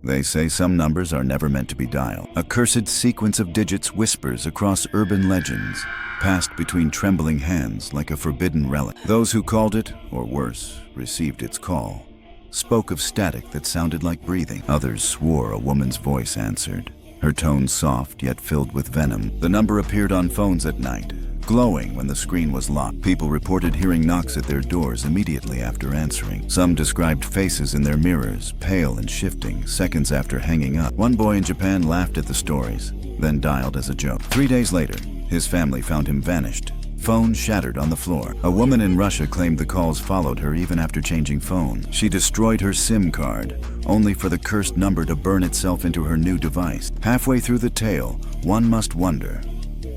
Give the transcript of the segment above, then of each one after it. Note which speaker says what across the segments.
Speaker 1: They say some numbers are never meant to be dialed. A cursed sequence of digits whispers across urban legends, passed between trembling hands like a forbidden relic. Those who called it, or worse, received its call, spoke of static that sounded like breathing. Others swore a woman's voice answered, her tone soft yet filled with venom. The number appeared on phones at night, glowing when the screen was locked. People reported hearing knocks at their doors immediately after answering. Some described faces in their mirrors, pale and shifting, seconds after hanging up. One boy in Japan laughed at the stories, then dialed as a joke. 3 days later, his family found him vanished, phone shattered on the floor. A woman in Russia claimed the calls followed her even after changing phone. She destroyed her SIM card, only for the cursed number to burn itself into her new device. Halfway through the tale, one must wonder,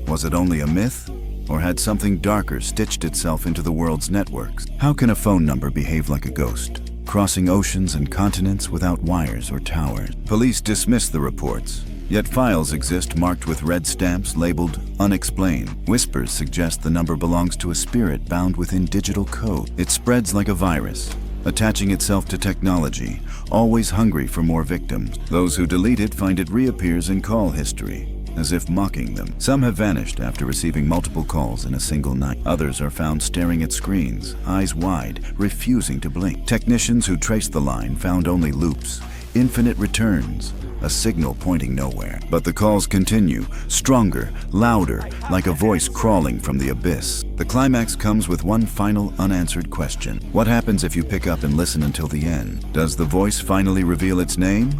Speaker 1: was it only a myth? Or had something darker stitched itself into the world's networks? How can a phone number behave like a ghost, crossing oceans and continents without wires or towers? Police dismiss the reports, yet files exist marked with red stamps labeled unexplained. Whispers suggest the number belongs to a spirit bound within digital code. It spreads like a virus, attaching itself to technology, always hungry for more victims. Those who delete it find it reappears in call history, as if mocking them. Some have vanished after receiving multiple calls in a single night. Others are found staring at screens, eyes wide, refusing to blink. Technicians who traced the line found only loops, infinite returns, a signal pointing nowhere. But the calls continue, stronger, louder, like a voice crawling from the abyss. The climax comes with one final unanswered question. What happens if you pick up and listen until the end? Does the voice finally reveal its name?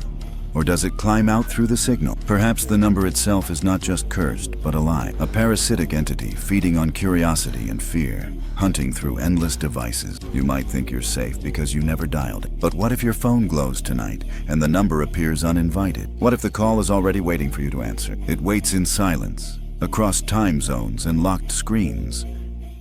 Speaker 1: Or does it climb out through the signal? Perhaps the number itself is not just cursed, but alive. A parasitic entity feeding on curiosity and fear, hunting through endless devices. You might think you're safe because you never dialed it. But what if your phone glows tonight and the number appears uninvited? What if the call is already waiting for you to answer? It waits in silence, across time zones and locked screens,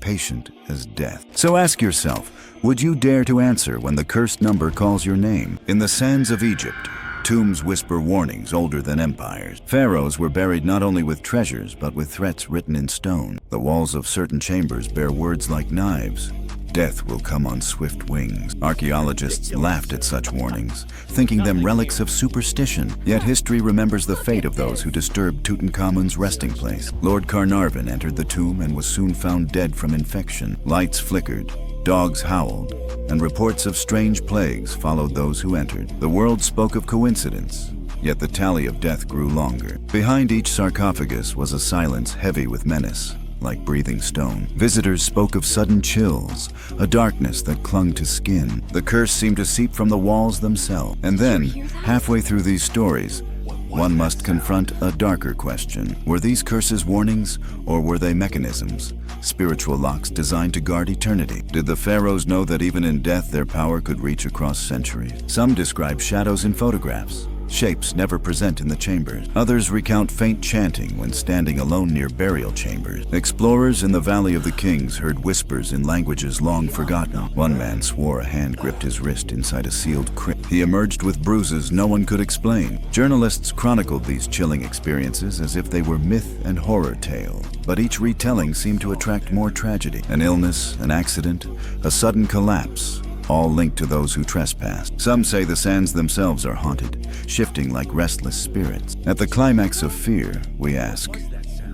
Speaker 1: patient as death. So ask yourself, would you dare to answer when the cursed number calls your name? In the sands of Egypt, tombs whisper warnings older than empires. Pharaohs were buried not only with treasures, but with threats written in stone. The walls of certain chambers bear words like knives. Death will come on swift wings. Archaeologists laughed at such warnings, thinking them relics of superstition. Yet history remembers the fate of those who disturbed Tutankhamun's resting place. Lord Carnarvon entered the tomb and was soon found dead from infection. Lights flickered, dogs howled, and reports of strange plagues followed those who entered. The world spoke of coincidence, yet the tally of death grew longer. Behind each sarcophagus was a silence heavy with menace, like breathing stone. Visitors spoke of sudden chills, a darkness that clung to skin. The curse seemed to seep from the walls themselves. And then, halfway through these stories, one must confront a darker question. Were these curses warnings, or were they mechanisms, spiritual locks designed to guard eternity? Did the pharaohs know that even in death their power could reach across centuries? Some describe shadows in photographs, shapes never present in the chambers. Others recount faint chanting when standing alone near burial chambers. Explorers in the Valley of the Kings heard whispers in languages long forgotten. One man swore a hand gripped his wrist inside a sealed crypt. He emerged with bruises no one could explain. Journalists chronicled these chilling experiences as if they were myth and horror tales. But each retelling seemed to attract more tragedy. An illness, an accident, a sudden collapse, all linked to those who trespassed. Some say the sands themselves are haunted, shifting like restless spirits. At the climax of fear, we ask,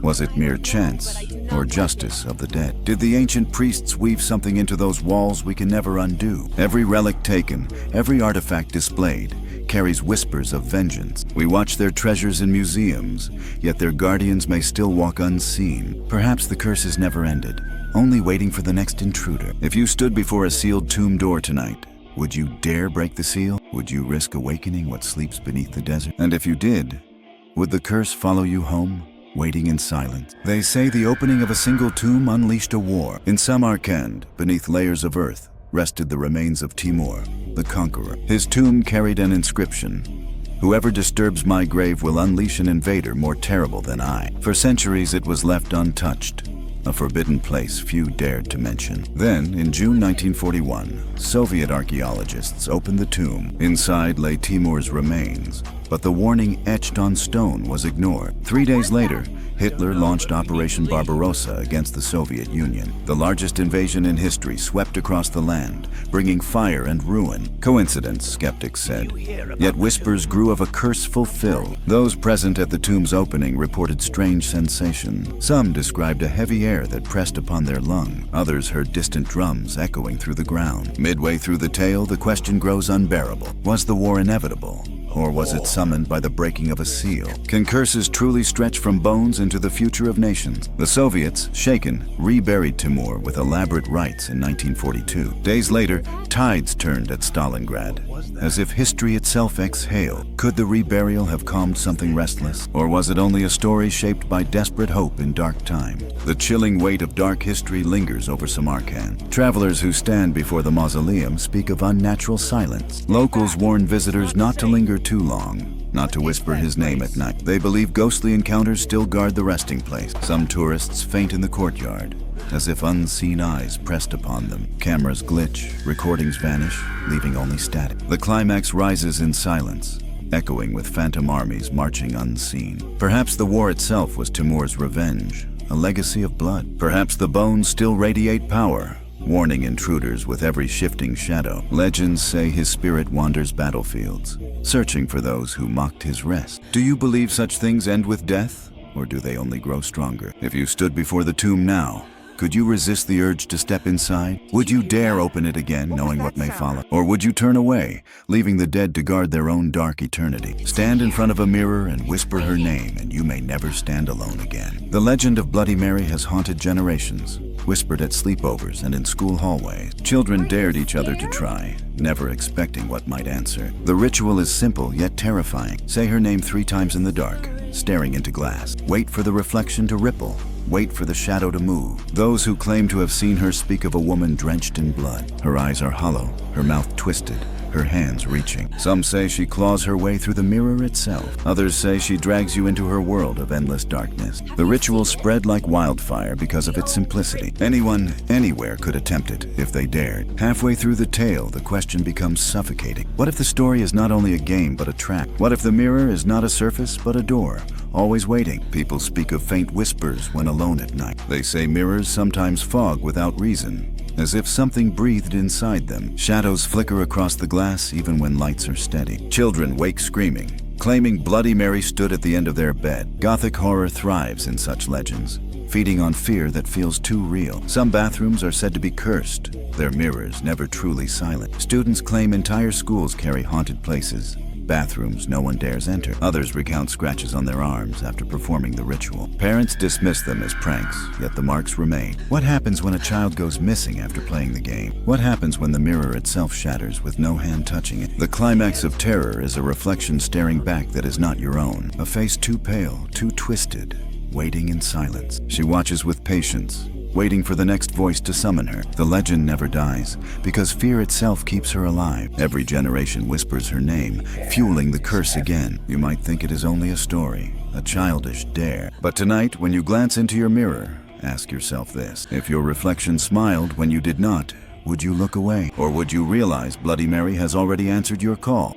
Speaker 1: was it mere chance or justice of the dead? Did the ancient priests weave something into those walls we can never undo? Every relic taken, every artifact displayed, carries whispers of vengeance. We watch their treasures in museums, yet their guardians may still walk unseen. Perhaps the curse is never ended, only waiting for the next intruder. If you stood before a sealed tomb door tonight, would you dare break the seal? Would you risk awakening what sleeps beneath the desert? And if you did, would the curse follow you home, waiting in silence? They say the opening of a single tomb unleashed a war. In Samarkand, beneath layers of earth, rested the remains of Timur, the conqueror. His tomb carried an inscription: "Whoever disturbs my grave will unleash an invader more terrible than I." For centuries it was left untouched, a forbidden place few dared to mention. Then, in June 1941, Soviet archaeologists opened the tomb. Inside lay Timur's remains, but the warning etched on stone was ignored. 3 days later, Hitler launched Operation Barbarossa against the Soviet Union. The largest invasion in history swept across the land, bringing fire and ruin. Coincidence, skeptics said. Yet whispers grew of a curse fulfilled. Those present at the tomb's opening reported strange sensations. Some described a heavy air that pressed upon their lung. Others heard distant drums echoing through the ground. Midway through the tale, the question grows unbearable. Was the war inevitable? Or was it summoned by the breaking of a seal? Can curses truly stretch from bones into the future of nations? The Soviets, shaken, reburied Timur with elaborate rites in 1942. Days later, tides turned at Stalingrad. As if history itself exhaled, could the reburial have calmed something restless? Or was it only a story shaped by desperate hope in dark time? The chilling weight of dark history lingers over Samarkand. Travelers who stand before the mausoleum speak of unnatural silence. Locals warn visitors not to linger too long, not to whisper his name at night. They believe ghostly encounters still guard the resting place. Some tourists faint in the courtyard, as if unseen eyes pressed upon them. Cameras glitch, recordings vanish, leaving only static. The climax rises in silence, echoing with phantom armies marching unseen. Perhaps the war itself was Timur's revenge, a legacy of blood. Perhaps the bones still radiate power, warning intruders with every shifting shadow. Legends say his spirit wanders battlefields, searching for those who mocked his rest. Do you believe such things end with death, or do they only grow stronger? If you stood before the tomb now, could you resist the urge to step inside? Would you dare open it again, knowing what may follow? Or would you turn away, leaving the dead to guard their own dark eternity? Stand in front of a mirror and whisper her name, and you may never stand alone again. The legend of Bloody Mary has haunted generations, whispered at sleepovers and in school hallways. Children dared each other to try, never expecting what might answer. The ritual is simple yet terrifying. Say her name 3 times in the dark, staring into glass. Wait for the reflection to ripple. Wait for the shadow to move. Those who claim to have seen her speak of a woman drenched in blood. Her eyes are hollow, her mouth twisted, her hands reaching. Some say she claws her way through the mirror itself. Others say she drags you into her world of endless darkness. The ritual spread like wildfire because of its simplicity. Anyone, anywhere could attempt it if they dared. Halfway through the tale, the question becomes suffocating. What if the story is not only a game but a trap? What if the mirror is not a surface but a door, always waiting? People speak of faint whispers when alone at night. They say mirrors sometimes fog without reason, as if something breathed inside them. Shadows flicker across the glass even when lights are steady. Children wake screaming, claiming Bloody Mary stood at the end of their bed. Gothic horror thrives in such legends, feeding on fear that feels too real. Some bathrooms are said to be cursed, their mirrors never truly silent. Students claim entire schools carry haunted places, bathrooms no one dares enter. Others recount scratches on their arms after performing the ritual. Parents dismiss them as pranks, yet the marks remain. What happens when a child goes missing after playing the game? What happens when the mirror itself shatters with no hand touching it? The climax of terror is a reflection staring back that is not your own. A face too pale, too twisted, waiting in silence. She watches with patience, waiting for the next voice to summon her. The legend never dies, because fear itself keeps her alive. Every generation whispers her name, fueling the curse again. You might think it is only a story, a childish dare. But tonight, when you glance into your mirror, ask yourself this. If your reflection smiled when you did not, would you look away? Or would you realize Bloody Mary has already answered your call?